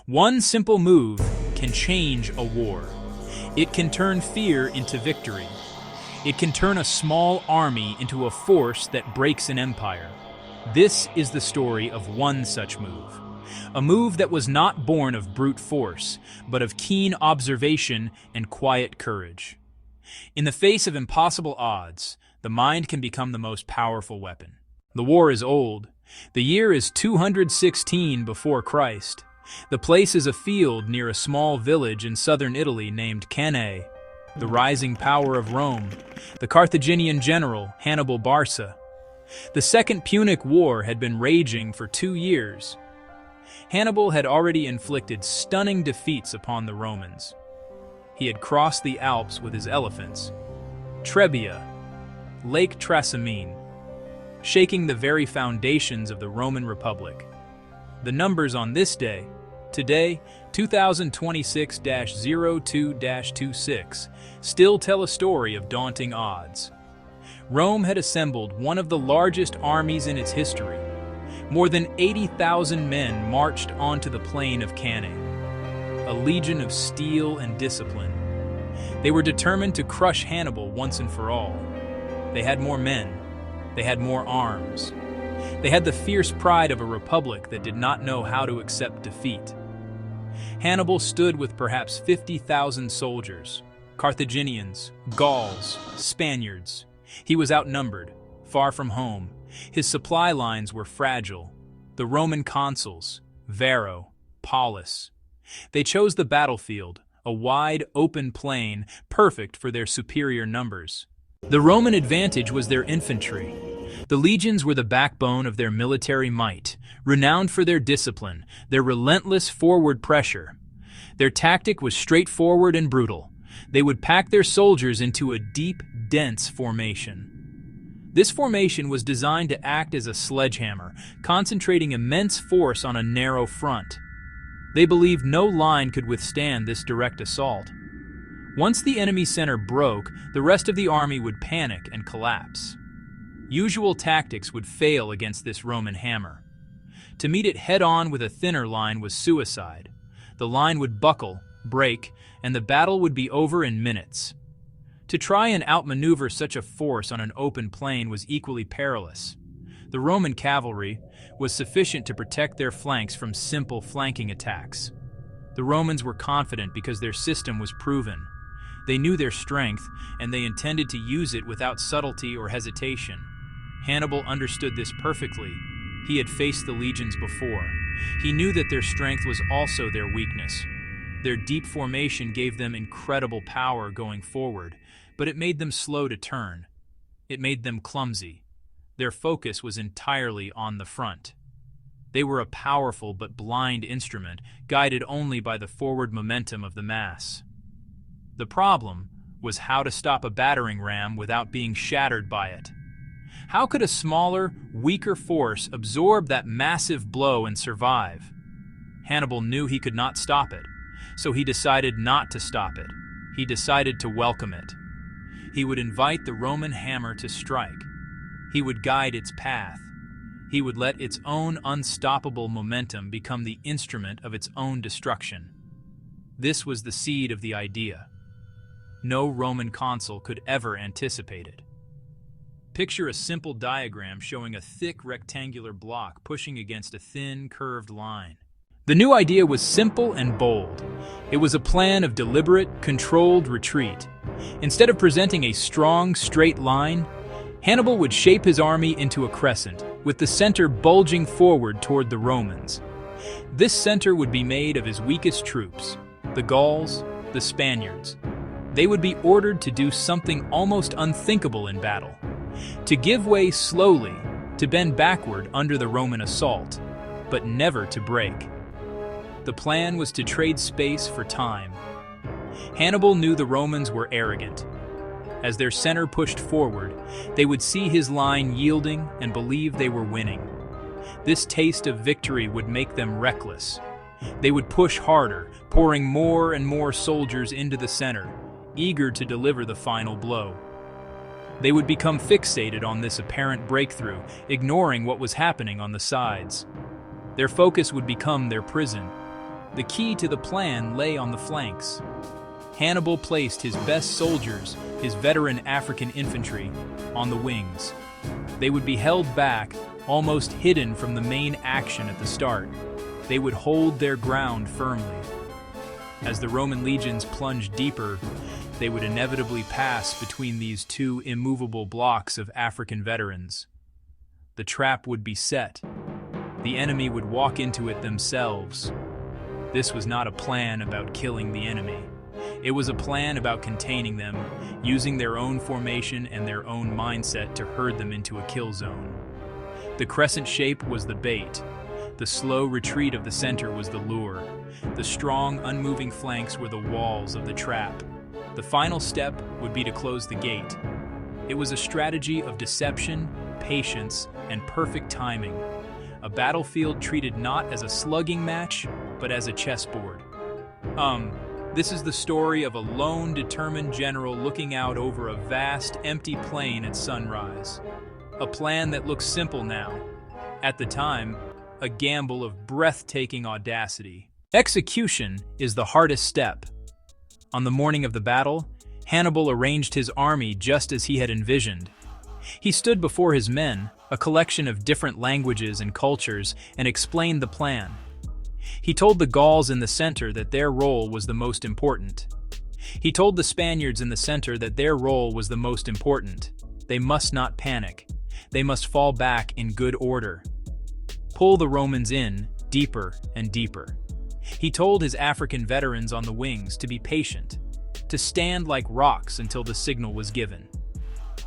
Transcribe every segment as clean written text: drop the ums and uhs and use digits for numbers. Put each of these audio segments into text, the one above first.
One simple move can change a war. It can turn fear into victory. It can turn a small army into a force that breaks an empire. This is the story of one such move. A move that was not born of brute force, but of keen observation and quiet courage. In the face of impossible odds, the mind can become the most powerful weapon. The war is old. The year is 216 before Christ. The place is a field near a small village in southern Italy named Cannae. The rising power of Rome, the Carthaginian general Hannibal Barca. The Second Punic War had been raging for 2 years. Hannibal had already inflicted stunning defeats upon the Romans. He had crossed the Alps with his elephants, Trebia, Lake Trasimene, shaking the very foundations of the Roman Republic. The numbers on this day, today, 2026-02-26, still tell a story of daunting odds. Rome had assembled one of the largest armies in its history. More than 80,000 men marched onto the plain of Cannae, a legion of steel and discipline. They were determined to crush Hannibal once and for all. They had more men. They had more arms. They had the fierce pride of a republic that did not know how to accept defeat. Hannibal stood with perhaps 50,000 soldiers, Carthaginians, Gauls, Spaniards. He was outnumbered, far from home. His supply lines were fragile. The Roman consuls, Varro, Paulus. They chose the battlefield, a wide, open plain, perfect for their superior numbers. The Roman advantage was their infantry. The legions were the backbone of their military might, renowned for their discipline, their relentless forward pressure. Their tactic was straightforward and brutal. They would pack their soldiers into a deep, dense formation. This formation was designed to act as a sledgehammer, concentrating immense force on a narrow front. They believed no line could withstand this direct assault. Once the enemy center broke, the rest of the army would panic and collapse. Usual tactics would fail against this Roman hammer. To meet it head-on with a thinner line was suicide. The line would buckle, break, and the battle would be over in minutes. To try and outmaneuver such a force on an open plain was equally perilous. The Roman cavalry was sufficient to protect their flanks from simple flanking attacks. The Romans were confident because their system was proven. They knew their strength, and they intended to use it without subtlety or hesitation. Hannibal understood this perfectly. He had faced the legions before. He knew that their strength was also their weakness. Their deep formation gave them incredible power going forward, but it made them slow to turn. It made them clumsy. Their focus was entirely on the front. They were a powerful but blind instrument, guided only by the forward momentum of the mass. The problem was how to stop a battering ram without being shattered by it. How could a smaller, weaker force absorb that massive blow and survive? Hannibal knew he could not stop it, so he decided not to stop it. He decided to welcome it. He would invite the Roman hammer to strike. He would guide its path. He would let its own unstoppable momentum become the instrument of its own destruction. This was the seed of the idea. No Roman consul could ever anticipate it. Picture a simple diagram showing a thick rectangular block pushing against a thin, curved line. The new idea was simple and bold. It was a plan of deliberate, controlled retreat. Instead of presenting a strong, straight line, Hannibal would shape his army into a crescent, with the center bulging forward toward the Romans. This center would be made of his weakest troops, the Gauls, the Spaniards. They would be ordered to do something almost unthinkable in battle, to give way slowly, to bend backward under the Roman assault, but never to break. The plan was to trade space for time. Hannibal knew the Romans were arrogant. As their center pushed forward, they would see his line yielding and believe they were winning. This taste of victory would make them reckless. They would push harder, pouring more and more soldiers into the center, eager to deliver the final blow. They would become fixated on this apparent breakthrough, ignoring what was happening on the sides. Their focus would become their prison. The key to the plan lay on the flanks. Hannibal placed his best soldiers, his veteran African infantry, on the wings. They would be held back, almost hidden from the main action at the start. They would hold their ground firmly. As the Roman legions plunged deeper, they would inevitably pass between these two immovable blocks of African veterans. The trap would be set. The enemy would walk into it themselves. This was not a plan about killing the enemy. It was a plan about containing them, using their own formation and their own mindset to herd them into a kill zone. The crescent shape was the bait. The slow retreat of the center was the lure. The strong, unmoving flanks were the walls of the trap. The final step would be to close the gate. It was a strategy of deception, patience, and perfect timing. A battlefield treated not as a slugging match, but as a chessboard. This is the story of a lone, determined general looking out over a vast, empty plain at sunrise. A plan that looks simple now. At the time, a gamble of breathtaking audacity. Execution is the hardest step. On the morning of the battle, Hannibal arranged his army just as he had envisioned. He stood before his men, a collection of different languages and cultures, and explained the plan. He told the Gauls in the center that their role was the most important. He told the Spaniards in the center that their role was the most important. They must not panic. They must fall back in good order. Pull the Romans in, deeper and deeper. He told his African veterans on the wings to be patient, to stand like rocks until the signal was given.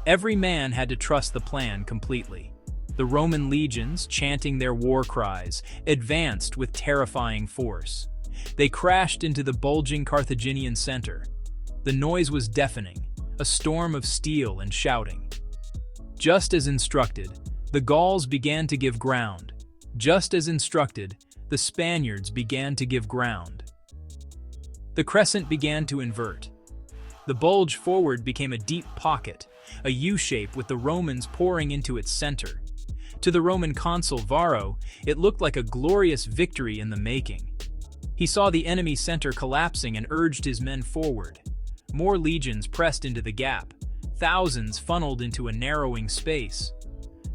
Every man had to trust the plan completely. The Roman legions, chanting their war cries, advanced with terrifying force. They crashed into the bulging Carthaginian center. The noise was deafening, a storm of steel and shouting. Just as instructed, the Gauls began to give ground. Just as instructed, the Spaniards began to give ground. The crescent began to invert. The bulge forward became a deep pocket, a U-shape with the Romans pouring into its center. To the Roman consul Varro, it looked like a glorious victory in the making. He saw the enemy center collapsing and urged his men forward. More legions pressed into the gap. Thousands funneled into a narrowing space.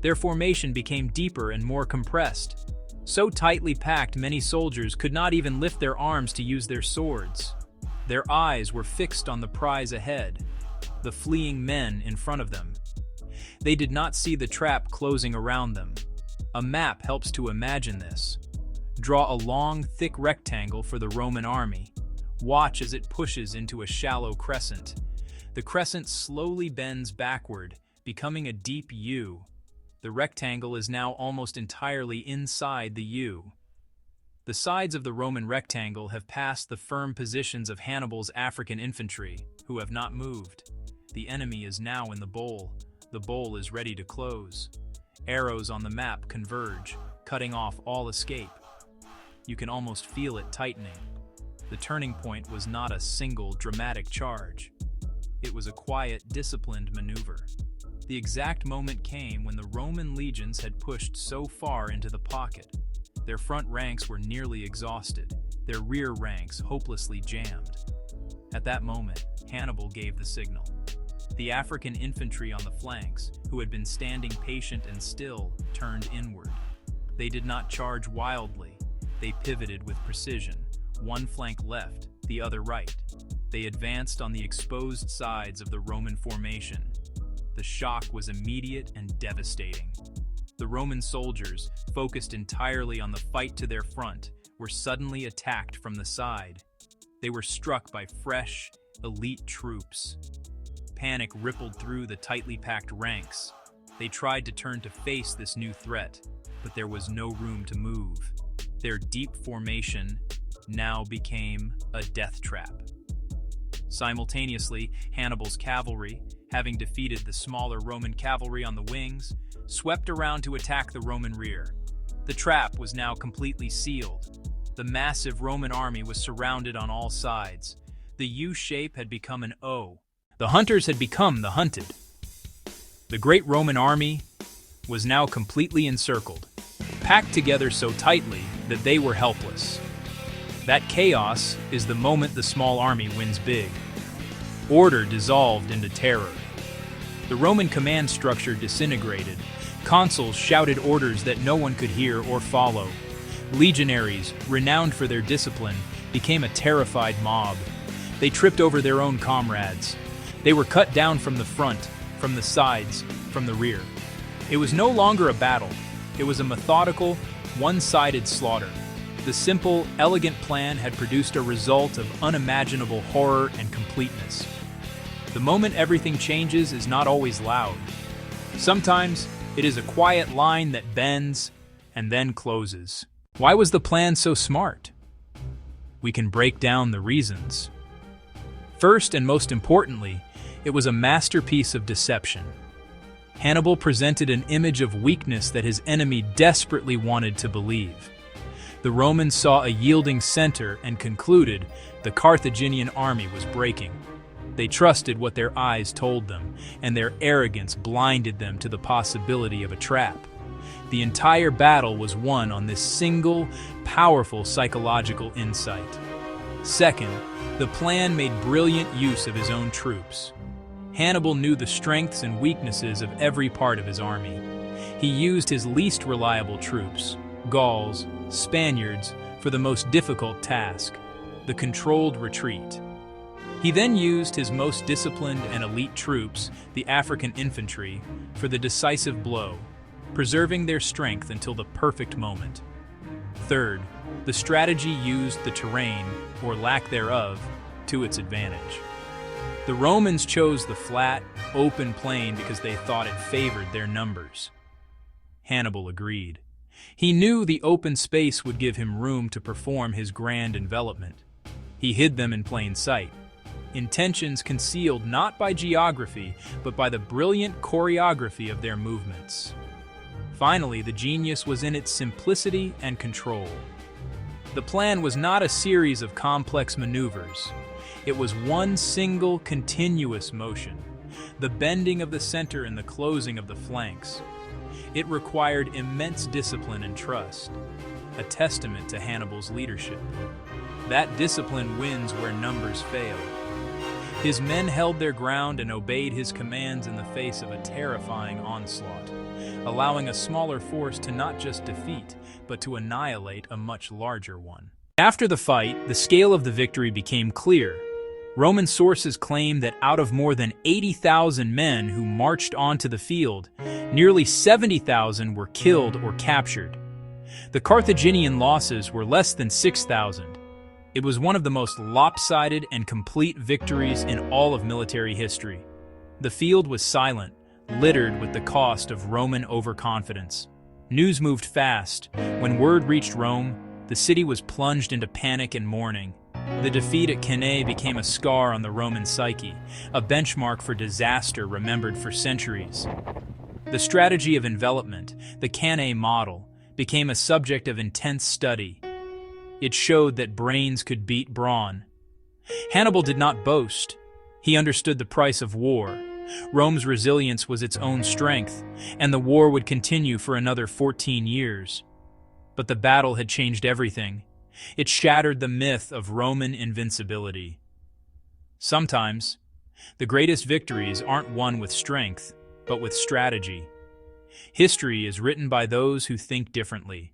Their formation became deeper and more compressed. So tightly packed, many soldiers could not even lift their arms to use their swords. Their eyes were fixed on the prize ahead, the fleeing men in front of them. They did not see the trap closing around them. A map helps to imagine this. Draw a long, thick rectangle for the Roman army. Watch as it pushes into a shallow crescent. The crescent slowly bends backward, becoming a deep U. The rectangle is now almost entirely inside the U. The sides of the Roman rectangle have passed the firm positions of Hannibal's African infantry, who have not moved. The enemy is now in the bowl. The bowl is ready to close. Arrows on the map converge, cutting off all escape. You can almost feel it tightening. The turning point was not a single dramatic charge. It was a quiet, disciplined maneuver. The exact moment came when the Roman legions had pushed so far into the pocket. Their front ranks were nearly exhausted, their rear ranks hopelessly jammed. At that moment, Hannibal gave the signal. The African infantry on the flanks, who had been standing patient and still, turned inward. They did not charge wildly. They pivoted with precision, one flank left, the other right. They advanced on the exposed sides of the Roman formation. The shock was immediate and devastating. The Roman soldiers, focused entirely on the fight to their front, were suddenly attacked from the side. They were struck by fresh, elite troops. Panic rippled through the tightly packed ranks. They tried to turn to face this new threat, but there was no room to move. Their deep formation now became a death trap. Simultaneously, Hannibal's cavalry, having defeated the smaller Roman cavalry on the wings, swept around to attack the Roman rear. The trap was now completely sealed. The massive Roman army was surrounded on all sides. The U-shape had become an O. The hunters had become the hunted. The great Roman army was now completely encircled, packed together so tightly that they were helpless. That chaos is the moment the small army wins big. Order dissolved into terror. The Roman command structure disintegrated. Consuls shouted orders that no one could hear or follow. Legionaries, renowned for their discipline, became a terrified mob. They tripped over their own comrades. They were cut down from the front, from the sides, from the rear. It was no longer a battle. It was a methodical, one-sided slaughter. The simple, elegant plan had produced a result of unimaginable horror and completeness. The moment everything changes is not always loud. Sometimes it is a quiet line that bends and then closes. Why was the plan so smart? We can break down the reasons. First and most importantly, it was a masterpiece of deception. Hannibal presented an image of weakness that his enemy desperately wanted to believe. The Romans saw a yielding center and concluded the Carthaginian army was breaking. They trusted what their eyes told them, and their arrogance blinded them to the possibility of a trap. The entire battle was won on this single, powerful psychological insight. Second, the plan made brilliant use of his own troops. Hannibal knew the strengths and weaknesses of every part of his army. He used his least reliable troops, Gauls, Spaniards, for the most difficult task, the controlled retreat. He then used his most disciplined and elite troops, the African infantry, for the decisive blow, preserving their strength until the perfect moment. Third, the strategy used the terrain, or lack thereof, to its advantage. The Romans chose the flat, open plain because they thought it favored their numbers. Hannibal agreed. He knew the open space would give him room to perform his grand envelopment. He hid them in plain sight. Intentions concealed not by geography, but by the brilliant choreography of their movements. Finally, the genius was in its simplicity and control. The plan was not a series of complex maneuvers. It was one single, continuous motion, the bending of the center and the closing of the flanks. It required immense discipline and trust, a testament to Hannibal's leadership. That discipline wins where numbers fail. His men held their ground and obeyed his commands in the face of a terrifying onslaught, allowing a smaller force to not just defeat, but to annihilate a much larger one. After the fight, the scale of the victory became clear. Roman sources claim that out of more than 80,000 men who marched onto the field, nearly 70,000 were killed or captured. The Carthaginian losses were less than 6,000. It was one of the most lopsided and complete victories in all of military history. The field was silent, littered with the cost of Roman overconfidence. News moved fast. When word reached Rome, the city was plunged into panic and mourning. The defeat at Cannae became a scar on the Roman psyche, a benchmark for disaster remembered for centuries. The strategy of envelopment, the Cannae model, became a subject of intense study. It showed that brains could beat brawn. Hannibal did not boast. He understood the price of war. Rome's resilience was its own strength, and the war would continue for another 14 years. But the battle had changed everything. It shattered the myth of Roman invincibility. Sometimes, the greatest victories aren't won with strength, but with strategy. History is written by those who think differently.